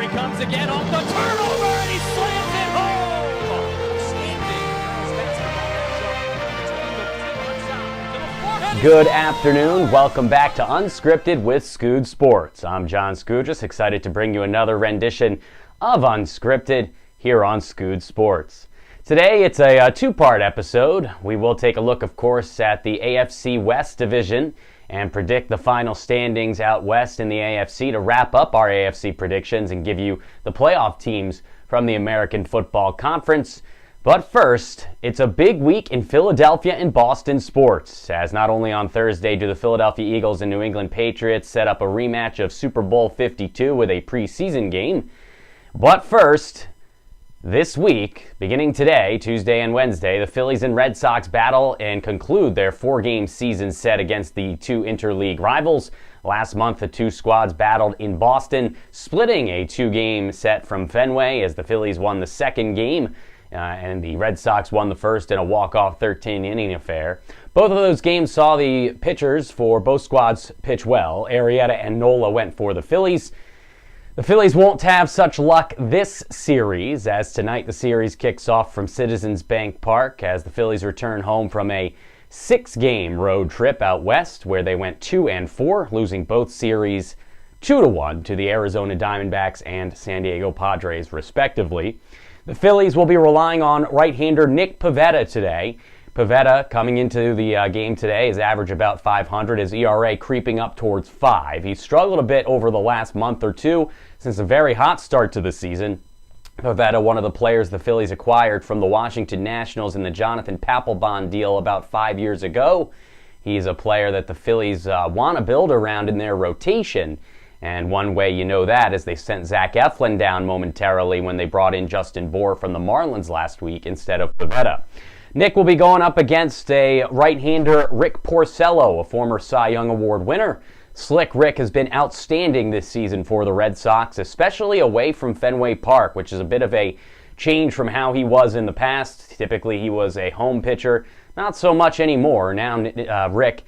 he comes again off the turnover, and he slams it home! Good afternoon. Welcome back to Unscripted with Skood Sports. I'm John Skood, just excited to bring you another rendition of Unscripted here on Skood Sports. Today it's a two-part episode. We will take a look, of course, at the AFC West division and predict the final standings out west in the AFC to wrap up our AFC predictions and give you the playoff teams from the American Football Conference. But first, it's a big week in Philadelphia and Boston sports, as not only on Thursday do the Philadelphia Eagles and New England Patriots set up a rematch of Super Bowl 52 with a preseason game, but first, this week, beginning today, Tuesday and Wednesday, the Phillies and Red Sox battle and conclude their four-game season set against the two interleague rivals. Last month, the two squads battled in Boston, splitting a two-game set from Fenway as the Phillies won the second game, and the Red Sox won the first in a walk-off 13-inning affair. Both of those games saw the pitchers for both squads pitch well. Arrieta and Nola went for the Phillies. The Phillies won't have such luck this series, as tonight the series kicks off from Citizens Bank Park as the Phillies return home from a six-game road trip out west where they went 2-4, losing both series 2-1 to the Arizona Diamondbacks and San Diego Padres, respectively. The Phillies will be relying on right-hander Nick Pivetta today. Pivetta, coming into the game today, is average about 500, his ERA creeping up towards 5. He's struggled a bit over the last month or two since a very hot start to the season. Pivetta, one of the players the Phillies acquired from the Washington Nationals in the Jonathan Papelbon deal about 5 years ago. He's a player that the Phillies want to build around in their rotation. And one way you know that is they sent Zach Eflin down momentarily when they brought in Justin Bour from the Marlins last week instead of Pivetta. Nick will be going up against a right-hander, Rick Porcello, a former Cy Young Award winner. Slick Rick has been outstanding this season for the Red Sox, especially away from Fenway Park, which is a bit of a change from how he was in the past. Typically, he was a home pitcher. Not so much anymore. Now, Rick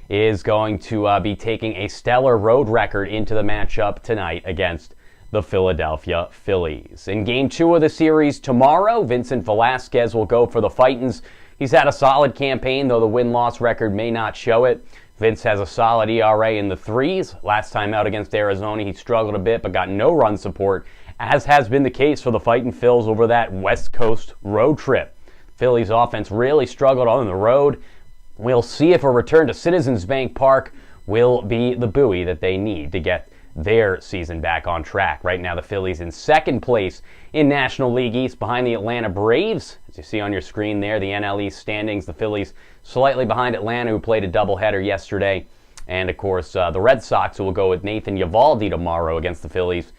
is going to be taking a stellar road record into the matchup tonight against the Philadelphia Phillies. In Game 2 of the series tomorrow, Vincent Velasquez will go for the Fightins. He's had a solid campaign, though the win-loss record may not show it. Vince has a solid ERA in the 3s. Last time out against Arizona, he struggled a bit but got no run support, as has been the case for the Fightin' Phils over that West Coast road trip. Phillies offense really struggled on the road. We'll see if a return to Citizens Bank Park will be the buoy that they need to get their season back on track. Right now, the Phillies in second place in National League East behind the Atlanta Braves. As you see on your screen there, the NL East standings, the Phillies slightly behind Atlanta, who played a doubleheader yesterday. And, of course, the Red Sox, who will go with Nathan Eovaldi tomorrow against the Phillies,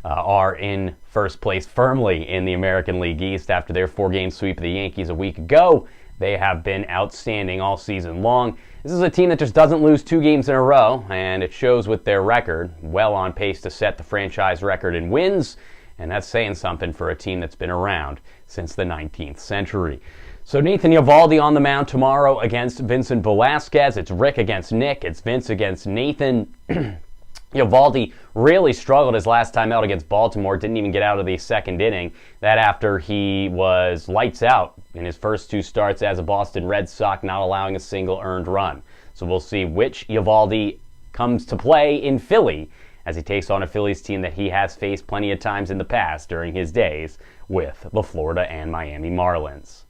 are in first place firmly in the American League East after their four-game sweep of the Yankees a week ago. They have been outstanding all season long. This is a team that just doesn't lose 2 games in a row, and it shows with their record. Well on pace to set the franchise record in wins, and that's saying something for a team that's been around since the 19th century. So Nathan Eovaldi on the mound tomorrow against Vincent Velasquez. It's Rick against Nick. It's Vince against Nathan. Eovaldi really struggled his last time out against Baltimore, didn't even get out of the second inning. That after he was lights out in his first 2 starts as a Boston Red Sox, not allowing a single earned run. So we'll see which Eovaldi comes to play in Philly as he takes on a Phillies team that he has faced plenty of times in the past during his days with the Florida and Miami Marlins.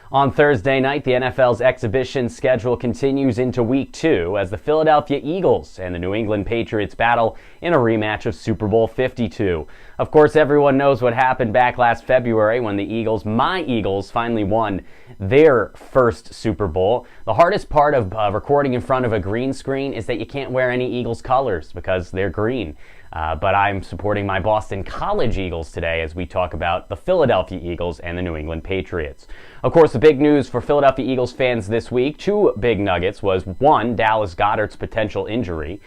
On Thursday night, the NFL's exhibition schedule continues into Week 2 as the Philadelphia Eagles and the New England Patriots battle in a rematch of Super Bowl 52. Of course, everyone knows what happened back last February when the Eagles, my Eagles, finally won their first Super Bowl. The hardest part of recording in front of a green screen is that you can't wear any Eagles colors because they're green. But I'm supporting my Boston College Eagles today as we talk about the Philadelphia Eagles and the New England Patriots. Of course, the big news for Philadelphia Eagles fans this week, 2 big nuggets, was 1, Dallas Goedert's potential injury.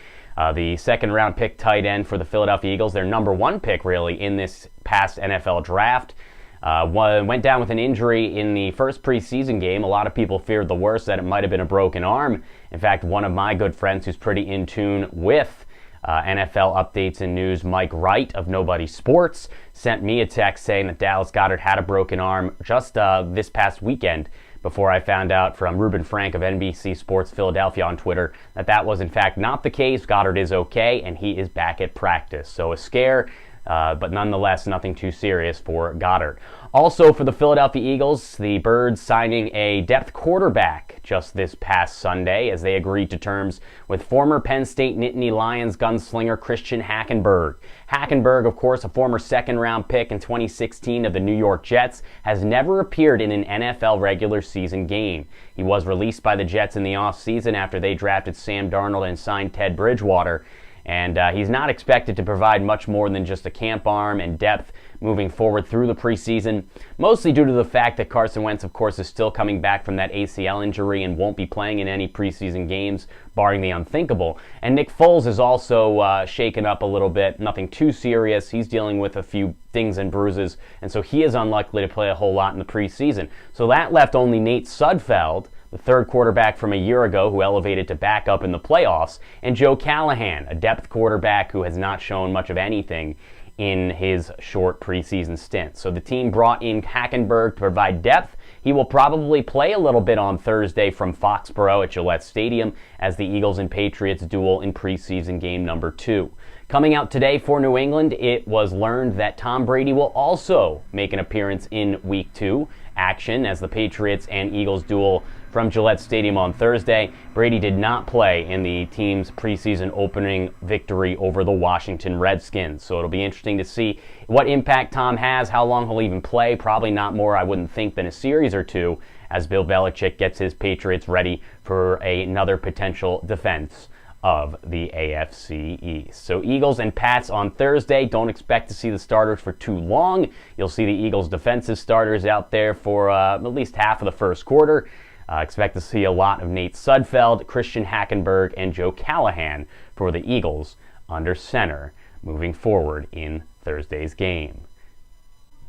The second-round pick tight end for the Philadelphia Eagles, their number 1 pick really in this past NFL draft, went down with an injury in the first preseason game. A lot of people feared the worst, that it might have been a broken arm. In fact, one of my good friends who's pretty in tune with NFL updates and news, Mike Wright of Nobody Sports sent me a text saying that Dallas Goedert had a broken arm just this past weekend, before I found out from Ruben Frank of NBC Sports Philadelphia on Twitter that that was in fact not the case. Goedert is okay, and he is back at practice. So a scare, but nonetheless nothing too serious for Goedert. Also for the Philadelphia Eagles, the Birds signing a depth quarterback just this past Sunday as they agreed to terms with former Penn State Nittany Lions gunslinger Christian Hackenberg. Hackenberg, of course, a former second-round pick in 2016 of the New York Jets, has never appeared in an NFL regular season game. He was released by the Jets in the offseason after they drafted Sam Darnold and signed Ted Bridgewater. And he's not expected to provide much more than just a camp arm and depth moving forward through the preseason, mostly due to the fact that Carson Wentz, of course, is still coming back from that ACL injury and won't be playing in any preseason games, barring the unthinkable. And Nick Foles is also shaken up a little bit, nothing too serious. He's dealing with a few dings and bruises, and so he is unlikely to play a whole lot in the preseason. So that left only Nate Sudfeld, the third quarterback from a year ago who elevated to backup in the playoffs, and Joe Callahan, a depth quarterback who has not shown much of anything in his short preseason stint. So the team brought in Hackenberg to provide depth. He will probably play a little bit on Thursday from Foxborough at Gillette Stadium as the Eagles and Patriots duel in preseason game number 2. Coming out today for New England, it was learned that Tom Brady will also make an appearance in Week 2 action as the Patriots and Eagles duel from Gillette Stadium on Thursday. Brady did not play in the team's preseason opening victory over the Washington Redskins, so it'll be interesting to see what impact Tom has, how long he'll even play. Probably not more, I wouldn't think, than a series or two as Bill Belichick gets his Patriots ready for another potential defense of the AFC East. So Eagles and Pats on Thursday. Don't expect to see the starters for too long. You'll see the Eagles defensive starters out there for at least half of the first quarter. Expect to see a lot of Nate Sudfeld, Christian Hackenberg, and Joe Callahan for the Eagles under center moving forward in Thursday's game.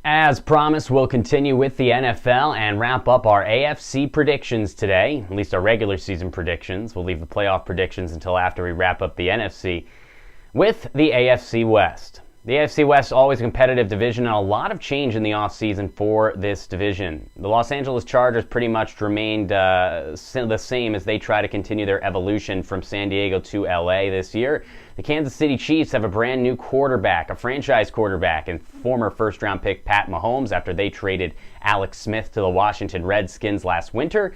As promised, we'll continue with the NFL and wrap up our AFC predictions today, at least our regular season predictions. We'll leave the playoff predictions until after we wrap up the NFC with the AFC West. The AFC West, always a competitive division, and a lot of change in the offseason for this division. The Los Angeles Chargers pretty much remained the same as they try to continue their evolution from San Diego to LA this year. The Kansas City Chiefs have a brand new quarterback, a franchise quarterback, and former first-round pick Pat Mahomes after they traded Alex Smith to the Washington Redskins last winter.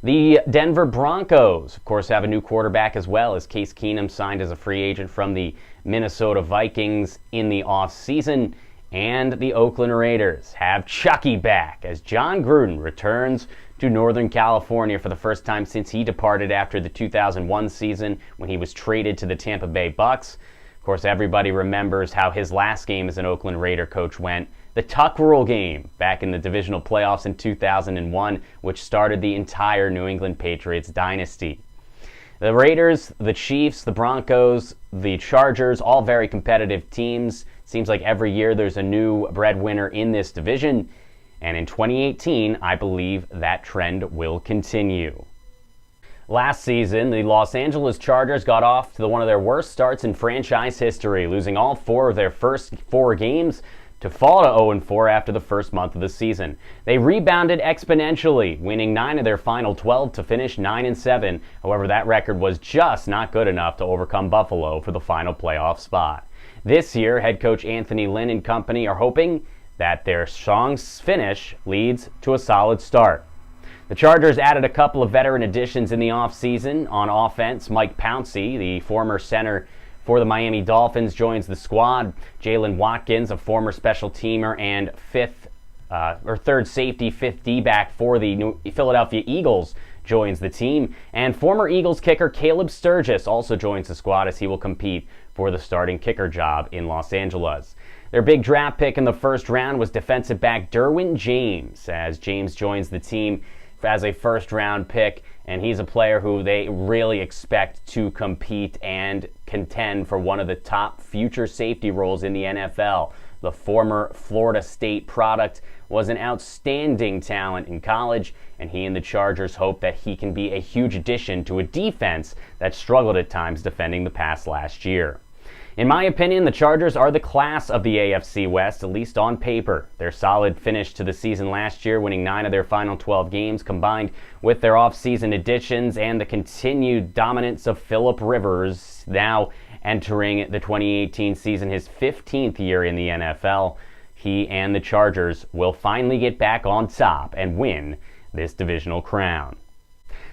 The Denver Broncos, of course, have a new quarterback as well, as Case Keenum signed as a free agent from the Minnesota Vikings in the offseason. And the Oakland Raiders have Chucky back as John Gruden returns to Northern California for the first time since he departed after the 2001 season when he was traded to the Tampa Bay Bucks. Of course, everybody remembers how his last game as an Oakland Raider coach went. The Tuck Rule game back in the divisional playoffs in 2001, which started the entire New England Patriots dynasty. The Raiders, the Chiefs, the Broncos, the Chargers, all very competitive teams. Seems like every year there's a new breadwinner in this division. And in 2018, I believe that trend will continue. Last season, the Los Angeles Chargers got off to one of their worst starts in franchise history, losing all 4 of their first 4 games to fall to 0-4 after the first month of the season. They rebounded exponentially, winning 9 of their final 12 to finish 9-7. However, that record was just not good enough to overcome Buffalo for the final playoff spot. This year, head coach Anthony Lynn and company are hoping that their strong finish leads to a solid start. The Chargers added a couple of veteran additions in the offseason. On offense, Mike Pouncey, the former center for the Miami Dolphins, joins the squad. Jalen Watkins, a former special teamer and third safety, 5th D-back for the Philadelphia Eagles, joins the team. And former Eagles kicker Caleb Sturgis also joins the squad as he will compete for the starting kicker job in Los Angeles. Their big draft pick in the first round was defensive back Derwin James, as James joins the team as a first-round pick, and he's a player who they really expect to compete and contend for one of the top future safety roles in the NFL. The former Florida State product was an outstanding talent in college, and he and the Chargers hope that he can be a huge addition to a defense that struggled at times defending the pass last year. In my opinion, the Chargers are the class of the AFC West, at least on paper. Their solid finish to the season last year, winning 9 of their final 12 games, combined with their offseason additions and the continued dominance of Phillip Rivers, now entering the 2018 season, his 15th year in the NFL. He and the Chargers will finally get back on top and win this divisional crown.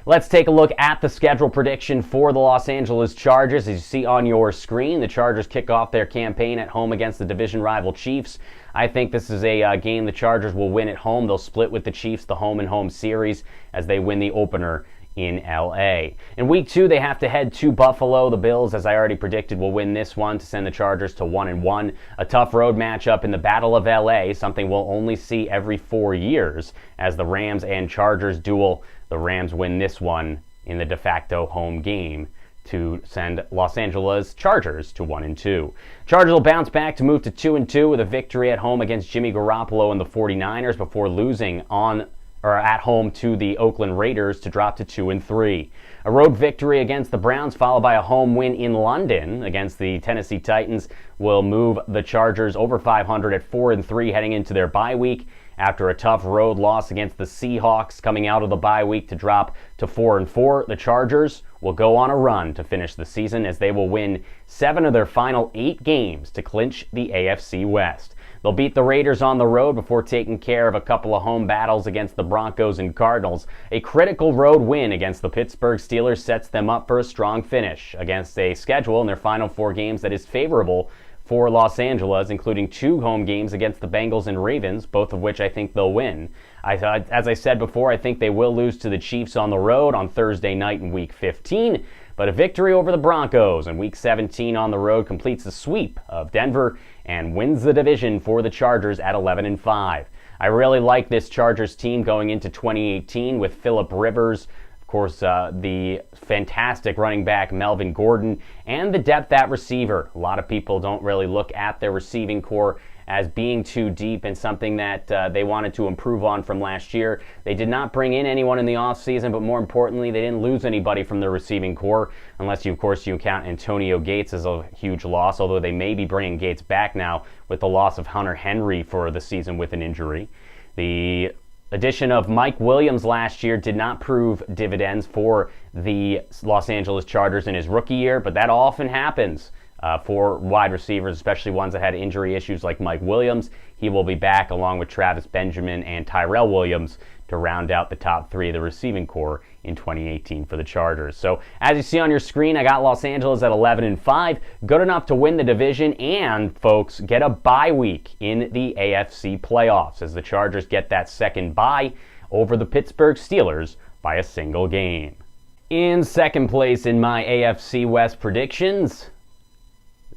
Let's take a look at the schedule prediction for the Los Angeles Chargers. As you see on your screen, the Chargers kick off their campaign at home against the division rival Chiefs. I think this is a game the Chargers will win at home. They'll split with the Chiefs the home-and-home series as they win the opener in L.A. In Week 2, they have to head to Buffalo. The Bills, as I already predicted, will win this one to send the Chargers to 1-1. A tough road matchup in the Battle of L.A., something we'll only see every 4 years as the Rams and Chargers duel. The Rams win this one in the de facto home game to send Los Angeles Chargers to 1-2. Chargers will bounce back to move to 2-2 with a victory at home against Jimmy Garoppolo and the 49ers before losing at home to the Oakland Raiders to drop to 2-3. A road victory against the Browns followed by a home win in London against the Tennessee Titans will move the Chargers over 500 at 4-3 heading into their bye week. After a tough road loss against the Seahawks coming out of the bye week to drop to 4-4, the Chargers will go on a run to finish the season as they will win 7 of their final 8 games to clinch the AFC West. They'll beat the Raiders on the road before taking care of a couple of home battles against the Broncos and Cardinals. A critical road win against the Pittsburgh Steelers sets them up for a strong finish against a schedule in their final 4 games that is favorable for Los Angeles, including 2 home games against the Bengals and Ravens, both of which I think they'll win. As I said before, I think they will lose to the Chiefs on the road on Thursday night in Week 15, but a victory over the Broncos in Week 17 on the road completes the sweep of Denver and wins the division for the Chargers at 11-5. I really like this Chargers team going into 2018 with Phillip Rivers, of course, the fantastic running back Melvin Gordon, and the depth at receiver. A lot of people don't really look at their receiving core as being too deep and something that they wanted to improve on from last year. They did not bring in anyone in the offseason, but more importantly, they didn't lose anybody from their receiving core, unless you count Antonio Gates as a huge loss, although they may be bringing Gates back now with the loss of Hunter Henry for the season with an injury. The addition of Mike Williams last year did not prove dividends for the Los Angeles Chargers in his rookie year, but that often happens for wide receivers, especially ones that had injury issues like Mike Williams. He will be back along with Travis Benjamin and Tyrell Williams to round out the top 3 of the receiving core in 2018 for the Chargers. So as you see on your screen, I got Los Angeles at 11-5, good enough to win the division and, folks, get a bye week in the AFC playoffs as the Chargers get that second bye over the Pittsburgh Steelers by a single game. In second place in my AFC West predictions,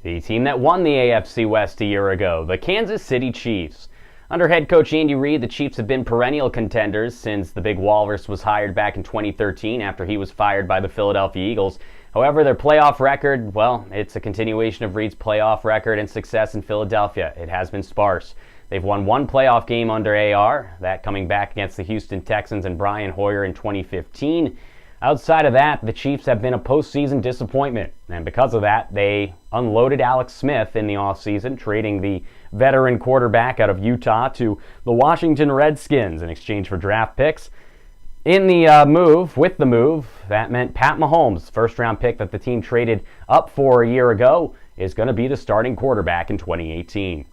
the team that won the AFC West a year ago, the Kansas City Chiefs. Under head coach Andy Reid, the Chiefs have been perennial contenders since the Big Walrus was hired back in 2013 after he was fired by the Philadelphia Eagles. However, their playoff record, well, it's a continuation of Reid's playoff record and success in Philadelphia. It has been sparse. They've won 1 playoff game under AR, that coming back against the Houston Texans and Brian Hoyer in 2015. Outside of that, the Chiefs have been a postseason disappointment, and because of that, they unloaded Alex Smith in the offseason, trading the veteran quarterback out of Utah to the Washington Redskins in exchange for draft picks. With the move, that meant Pat Mahomes, first-round pick that the team traded up for a year ago, is going to be the starting quarterback in 2018.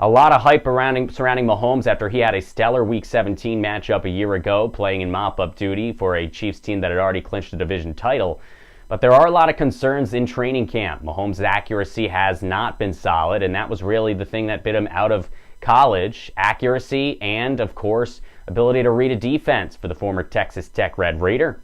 A lot of hype surrounding Mahomes after he had a stellar Week 17 matchup a year ago, playing in mop-up duty for a Chiefs team that had already clinched a division title. But there are a lot of concerns in training camp. Mahomes' accuracy has not been solid, and that was really the thing that bit him out of college. Accuracy and, of course, ability to read a defense for the former Texas Tech Red Raider.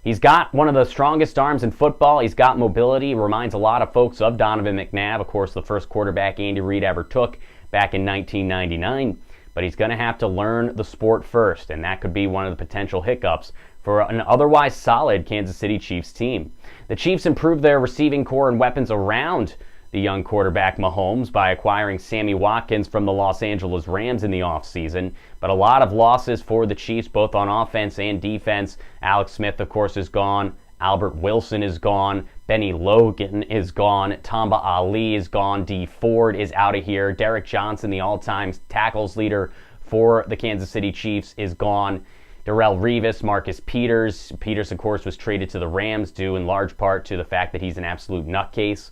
He's got one of the strongest arms in football. He's got mobility. He reminds a lot of folks of Donovan McNabb, of course, the first quarterback Andy Reid ever took back in 1999. But he's going to have to learn the sport first, and that could be one of the potential hiccups for an otherwise solid Kansas City Chiefs team. The Chiefs improved their receiving core and weapons around the young quarterback Mahomes by acquiring Sammy Watkins from the Los Angeles Rams in the offseason. But a lot of losses for the Chiefs, both on offense and defense. Alex Smith, of course, is gone. Albert Wilson is gone. Benny Logan is gone. Tamba Ali is gone. Dee Ford is out of here. Derek Johnson, the all-time tackles leader for the Kansas City Chiefs, is gone. Darrelle Revis, Marcus Peters. Peters, of course, was traded to the Rams due in large part to the fact that he's an absolute nutcase.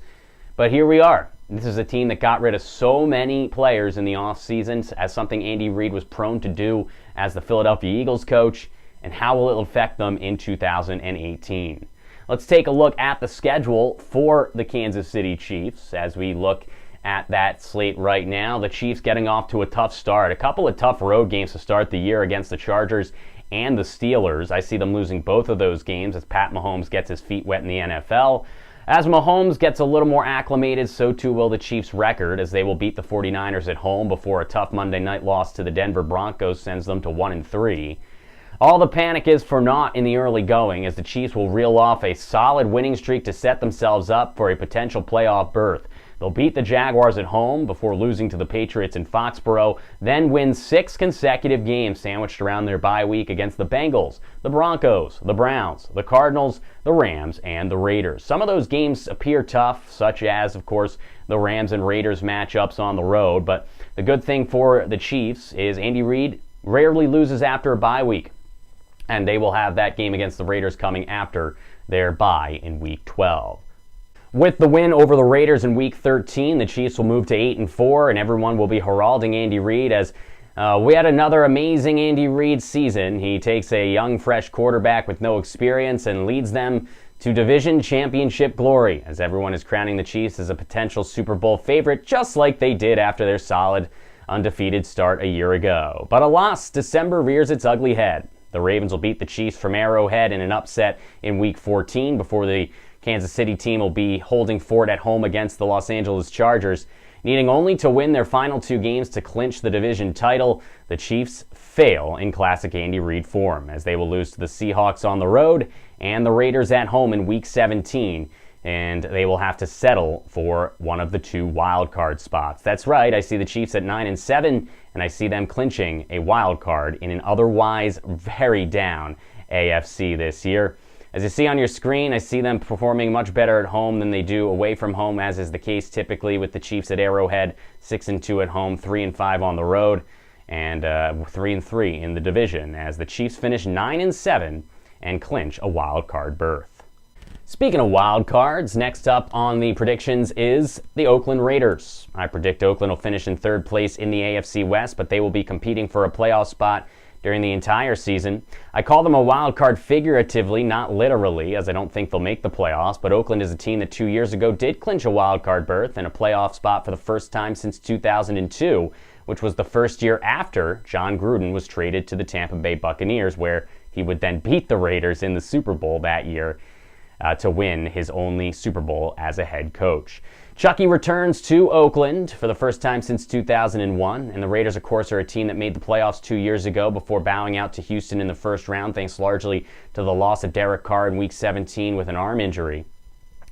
But here we are. This is a team that got rid of so many players in the offseason, as something Andy Reid was prone to do as the Philadelphia Eagles coach, and how will it affect them in 2018? Let's take a look at the schedule for the Kansas City Chiefs as we look at that slate right now. The Chiefs getting off to a tough start. A couple of tough road games to start the year against the Chargers and the Steelers. I see them losing both of those games as Pat Mahomes gets his feet wet in the NFL. As Mahomes gets a little more acclimated, so too will the Chiefs' record, as they will beat the 49ers at home before a tough Monday night loss to the Denver Broncos sends them to 1-3. All the panic is for naught in the early going, as the Chiefs will reel off a solid winning streak to set themselves up for a potential playoff berth. They'll beat the Jaguars at home before losing to the Patriots in Foxborough, then win 6 consecutive games sandwiched around their bye week against the Bengals, the Broncos, the Browns, the Cardinals, the Rams, and the Raiders. Some of those games appear tough, such as, of course, the Rams and Raiders matchups on the road, but the good thing for the Chiefs is Andy Reid rarely loses after a bye week, and they will have that game against the Raiders coming after their bye in Week 12. With the win over the Raiders in Week 13, the Chiefs will move to 8-4, and everyone will be heralding Andy Reid as we had another amazing Andy Reid season. He takes a young, fresh quarterback with no experience and leads them to division championship glory, as everyone is crowning the Chiefs as a potential Super Bowl favorite, just like they did after their solid, undefeated start a year ago. But alas, December rears its ugly head. The Ravens will beat the Chiefs from Arrowhead in an upset in Week 14 before the Kansas City team will be holding fort at home against the Los Angeles Chargers. Needing only to win their final 2 games to clinch the division title, the Chiefs fail in classic Andy Reid form, as they will lose to the Seahawks on the road and the Raiders at home in Week 17, and they will have to settle for one of the 2 wild card spots. That's right, I see the Chiefs at 9-7, and I see them clinching a wild card in an otherwise very down AFC this year. As you see on your screen, I see them performing much better at home than they do away from home, as is the case typically with the Chiefs at Arrowhead, 6-2 at home, 3-5 on the road, and 3-3 in the division, as the Chiefs finish 9-7 and clinch a wild card berth. Speaking of wild cards, next up on the predictions is the Oakland Raiders. I predict Oakland will finish in 3rd place in the AFC West, but they will be competing for a playoff spot during the entire season. I call them a wild card figuratively, not literally, as I don't think they'll make the playoffs, but Oakland is a team that 2 years ago did clinch a wild card berth and a playoff spot for the first time since 2002, which was the first year after John Gruden was traded to the Tampa Bay Buccaneers, where he would then beat the Raiders in the Super Bowl that year to win his only Super Bowl as a head coach. Chucky returns to Oakland for the first time since 2001, and the Raiders, of course, are a team that made the playoffs 2 years ago before bowing out to Houston in the first round, thanks largely to the loss of Derek Carr in Week 17 with an arm injury.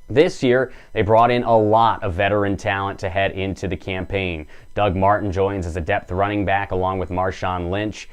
This year, they brought in a lot of veteran talent to head into the campaign. Doug Martin joins as a depth running back along with Marshawn Lynch.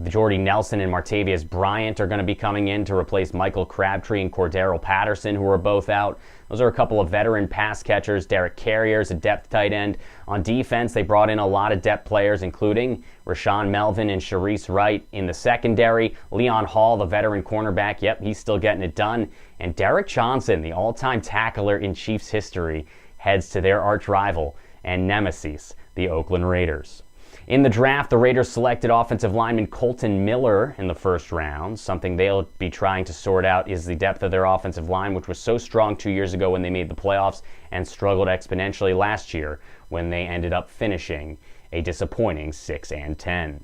Jordy Nelson and Martavius Bryant are going to be coming in to replace Michael Crabtree and Cordero Patterson, who are both out. Those are a couple of veteran pass catchers. Derek Carrier's a depth tight end. On defense, they brought in a lot of depth players, including Rashawn Melvin and Sharice Wright in the secondary. Leon Hall, the veteran cornerback, yep, he's still getting it done. And Derek Johnson, the all-time tackler in Chiefs history, heads to their arch rival and nemesis, the Oakland Raiders. In the draft, the Raiders selected offensive lineman Colton Miller in the first round. Something they'll be trying to sort out is the depth of their offensive line, which was so strong 2 years ago when they made the playoffs and struggled exponentially last year when they ended up finishing a disappointing 6-10.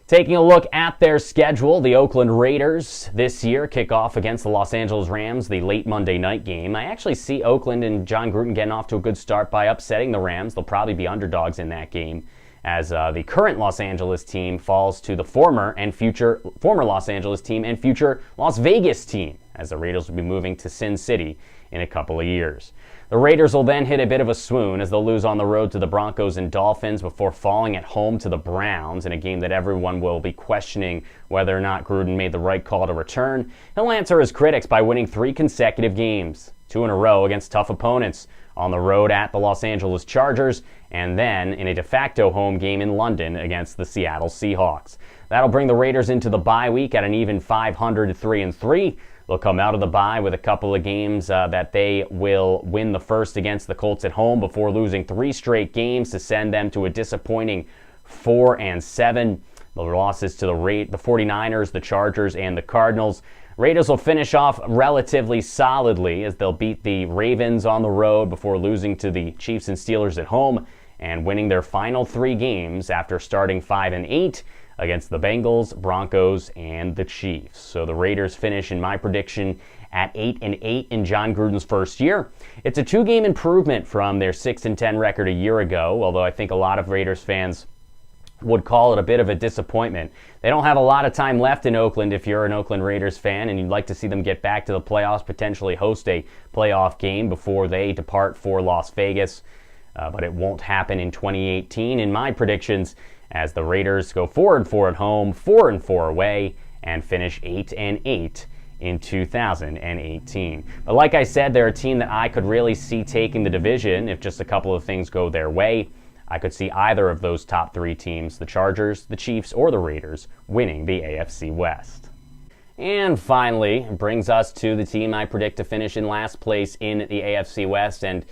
Taking a look at their schedule, the Oakland Raiders this year kick off against the Los Angeles Rams, the late Monday night game. I actually see Oakland and John Gruden getting off to a good start by upsetting the Rams. They'll probably be underdogs in that game, as the current Los Angeles team falls to the former Los Angeles team and future Las Vegas team, as the Raiders will be moving to Sin City in a couple of years. The Raiders will then hit a bit of a swoon as they'll lose on the road to the Broncos and Dolphins before falling at home to the Browns in a game that everyone will be questioning whether or not Gruden made the right call to return. He'll answer his critics by winning 3 consecutive games, 2 in a row against tough opponents, on the road at the Los Angeles Chargers, and then in a de facto home game in London against the Seattle Seahawks. That'll bring the Raiders into the bye week at an even 500-3-3. They'll come out of the bye with a couple of games that they will win the first against the Colts at home before losing 3 straight games to send them to a disappointing 4-7. The losses to the 49ers, the Chargers, and the Cardinals. Raiders will finish off relatively solidly as they'll beat the Ravens on the road before losing to the Chiefs and Steelers at home and winning their final 3 games after starting 5-8 against the Bengals, Broncos, and the Chiefs. So the Raiders finish, in my prediction, at 8-8 in John Gruden's first year. It's a 2-game improvement from their 6-10 record a year ago, although I think a lot of Raiders fans would call it a bit of a disappointment. They don't have a lot of time left in Oakland if you're an Oakland Raiders fan and you'd like to see them get back to the playoffs, potentially host a playoff game before they depart for Las Vegas. But it won't happen in 2018 in my predictions, as the Raiders go 4-4 at home, 4-4 away, and finish 8-8 in 2018. But like I said, they're a team that I could really see taking the division if just a couple of things go their way. I could see either of those top 3 teams, the Chargers, the Chiefs, or the Raiders, winning the AFC West. And finally, it brings us to the team I predict to finish in last place in the AFC West, and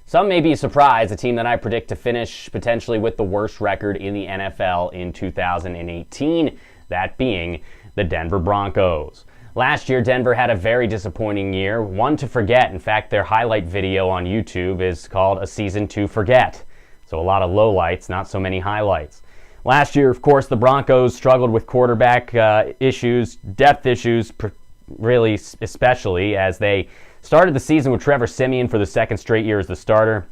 some may be surprised, a team that I predict to finish potentially with the worst record in the NFL in 2018, that being the Denver Broncos. Last year, Denver had a very disappointing year, one to forget. In fact, their highlight video on YouTube is called A Season to Forget. So a lot of lowlights, not so many highlights. Last year, of course, the Broncos struggled with quarterback issues, depth issues, really especially as they started the season with Trevor Siemian for the 2nd straight year as the starter.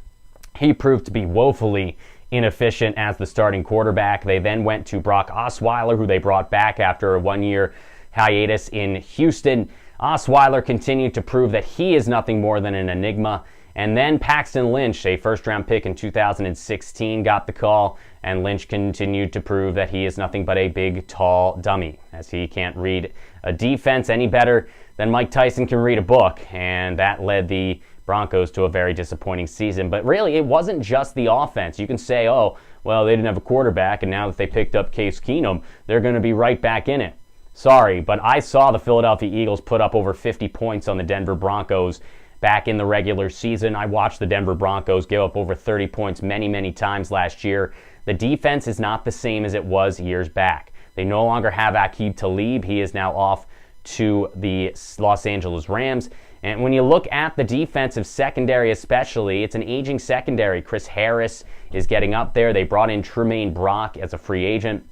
He proved to be woefully inefficient as the starting quarterback. They then went to Brock Osweiler, who they brought back after a 1-year hiatus in Houston. Osweiler continued to prove that he is nothing more than an enigma. And then Paxton Lynch, a first-round pick in 2016, got the call, and Lynch continued to prove that he is nothing but a big, tall dummy, as he can't read a defense any better than Mike Tyson can read a book, and that led the Broncos to a very disappointing season. But really, it wasn't just the offense. You can say, oh, well, they didn't have a quarterback, and now that they picked up Case Keenum, they're going to be right back in it. Sorry, but I saw the Philadelphia Eagles put up over 50 points on the Denver Broncos back in the regular season. I watched the Denver Broncos give up over 30 points many, many times last year. The defense is not the same as it was years back. They no longer have Aqib Talib. He is now off to the Los Angeles Rams. And when you look at the defensive secondary especially, it's an aging secondary. Chris Harris is getting up there. They brought in Tremaine Brock as a free agent.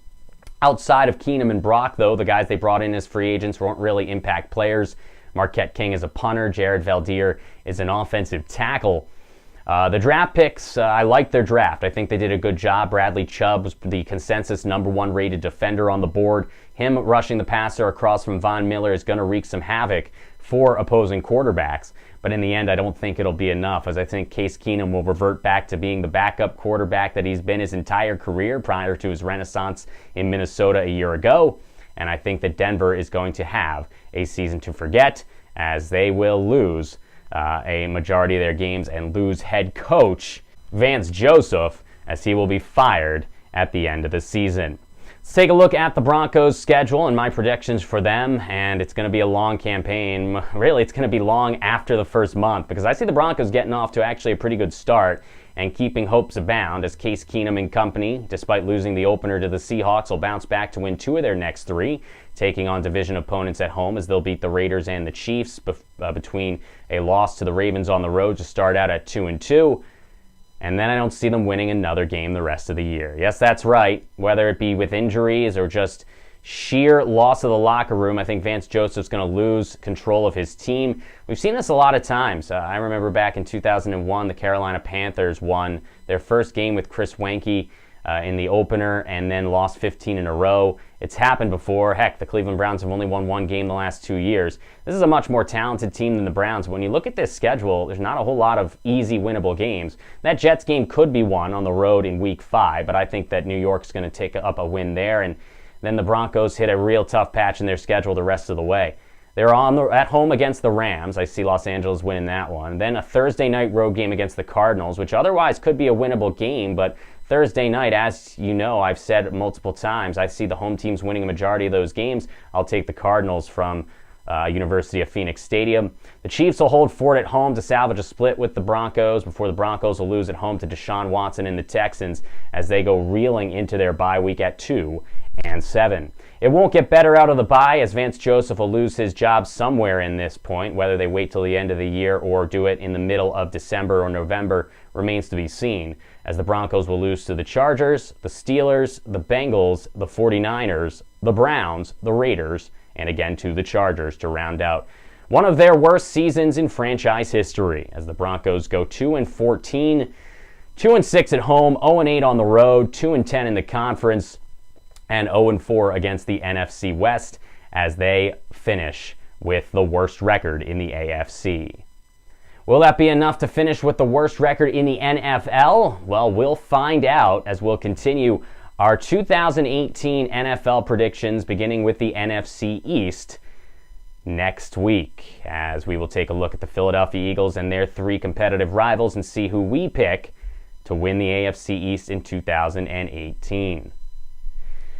Outside of Keenum and Brock, though, the guys they brought in as free agents won't really impact players. Marquette King is a punter. Jared Valdir is an offensive tackle. The draft picks, I like their draft. I think they did a good job. Bradley Chubb was the consensus #1 rated defender on the board. Him rushing the passer across from Von Miller is going to wreak some havoc for opposing quarterbacks. But in the end, I don't think it'll be enough, as I think Case Keenum will revert back to being the backup quarterback that he's been his entire career prior to his renaissance in Minnesota a year ago. And I think that Denver is going to have a season to forget, as they will lose a majority of their games and lose head coach Vance Joseph, as he will be fired at the end of the season. Let's take a look at the Broncos' schedule and my predictions for them, and it's going to be a long campaign. Really, it's going to be long after the first month, because I see the Broncos getting off to actually a pretty good start and keeping hopes abound as Case Keenum and company, despite losing the opener to the Seahawks, will bounce back to win 2 of their next 3, taking on division opponents at home as they'll beat the Raiders and the Chiefs between a loss to the Ravens on the road to start out at 2-2. And then I don't see them winning another game the rest of the year. Yes, that's right. Whether it be with injuries or just sheer loss of the locker room, I think Vance Joseph's going to lose control of his team. We've seen this a lot of times. I remember back in 2001, the Carolina Panthers won their first game with Chris Weinke in the opener and then lost 15 in a row. It's happened before. Heck, the Cleveland Browns have only won one game the last 2 years. This is a much more talented team than the Browns. When you look at this schedule, there's not a whole lot of easy winnable games. That Jets game could be won on the road in Week 5, but I think that New York's going to take up a win there, and then the Broncos hit a real tough patch in their schedule the rest of the way. They're at home against the Rams. I see Los Angeles winning that one. Then a Thursday night road game against the Cardinals, which otherwise could be a winnable game, but Thursday night, as you know, I've said multiple times, I see the home teams winning a majority of those games. I'll take the Cardinals from University of Phoenix Stadium. The Chiefs will hold fort at home to salvage a split with the Broncos before the Broncos will lose at home to Deshaun Watson and the Texans as they go reeling into their bye week at 2-7. It won't get better out of the bye as Vance Joseph will lose his job somewhere in this point. Whether they wait till the end of the year or do it in the middle of December or November remains to be seen, as the Broncos will lose to the Chargers, the Steelers, the Bengals, the 49ers, the Browns, the Raiders, and again to the Chargers to round out one of their worst seasons in franchise history, as the Broncos go 2-14, 2-6 at home, 0-8 on the road, 2-10 in the conference, and 0-4 against the NFC West as they finish with the worst record in the AFC. Will that be enough to finish with the worst record in the NFL? Well, we'll find out as we'll continue our 2018 NFL predictions, beginning with the NFC East next week, as we will take a look at the Philadelphia Eagles and their three competitive rivals and see who we pick to win the AFC East in 2018.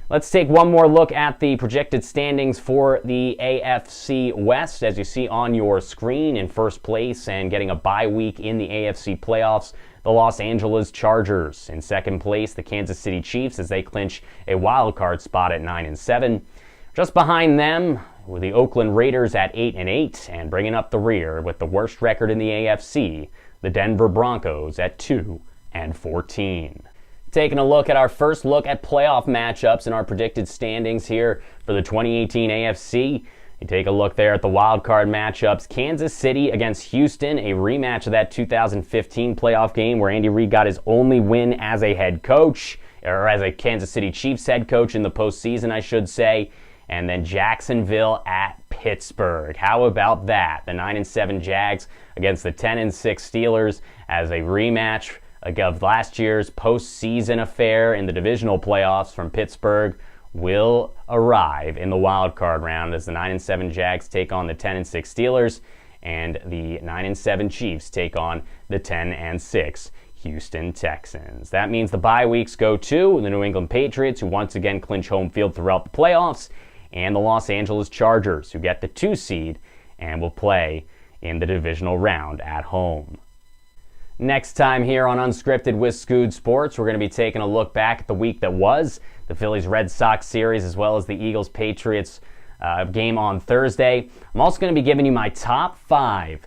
Let's take one more look at the projected standings for the AFC West. As you see on your screen, in first place and getting a bye week in the AFC playoffs, the Los Angeles Chargers. In second place, the Kansas City Chiefs as they clinch a wild card spot at 9-7. Just behind them were the Oakland Raiders at 8-8, and bringing up the rear with the worst record in the AFC, the Denver Broncos at 2-14. Taking a look at our first look at playoff matchups and our predicted standings here for the 2018 AFC. You take a look there at the wild card matchups. Kansas City against Houston, a rematch of that 2015 playoff game where Andy Reid got his only win as a head coach, or as a Kansas City Chiefs head coach in the postseason, I should say. And then Jacksonville at Pittsburgh. How about that? The 9-7 Jags against the 10-6 Steelers as a rematch of last year's postseason affair in the divisional playoffs from Pittsburgh will arrive in the wild card round as the 9-7 Jags take on the 10-6 Steelers and the 9-7 Chiefs take on the 10-6 Houston Texans. That means the bye weeks go to the New England Patriots, who once again clinch home field throughout the playoffs, and the Los Angeles Chargers, who get the 2 seed and will play in the divisional round at home. Next time here on Unscripted with Skood Sports, we're going to be taking a look back at the week that was, the Phillies-Red Sox series, as well as the Eagles-Patriots game on Thursday. I'm also going to be giving you my top 5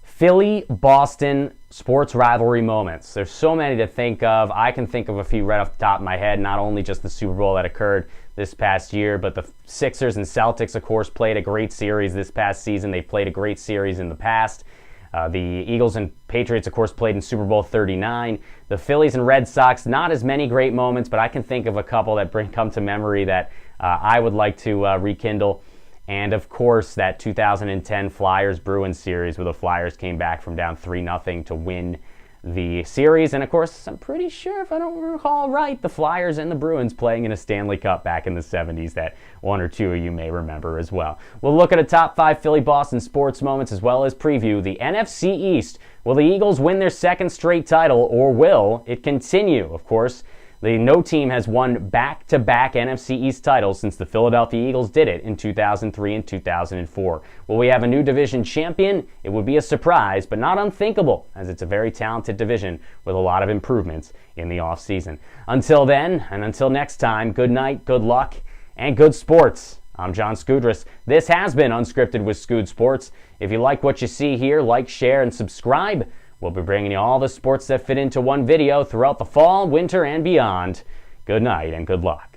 Philly-Boston sports rivalry moments. There's so many to think of. I can think of a few right off the top of my head, not only just the Super Bowl that occurred this past year, but the Sixers and Celtics, of course, played a great series this past season. They've played a great series in the past. The Eagles and Patriots, of course, played in Super Bowl 39. The Phillies and Red Sox, not as many great moments, but I can think of a couple that come to memory that I would like to rekindle. And, of course, that 2010 Flyers-Bruins series where the Flyers came back from down 3-0 to win the series. And, of course, I'm pretty sure, if I don't recall right, the Flyers and the Bruins playing in a Stanley Cup back in the 70s that one or two of you may remember as well. We'll look at a top 5 Philly-Boston sports moments as well as preview the NFC East. Will the Eagles win their second straight title, or will it continue? Of course, no team has won back-to-back NFC East titles since the Philadelphia Eagles did it in 2003 and 2004. Will we have a new division champion? It would be a surprise, but not unthinkable, as it's a very talented division with a lot of improvements in the offseason. Until then, and until next time, good night, good luck, and good sports. I'm John Skoudris. This has been Unscripted with Skood Sports. If you like what you see here, like, share, and subscribe. We'll be bringing you all the sports that fit into one video throughout the fall, winter, and beyond. Good night and good luck.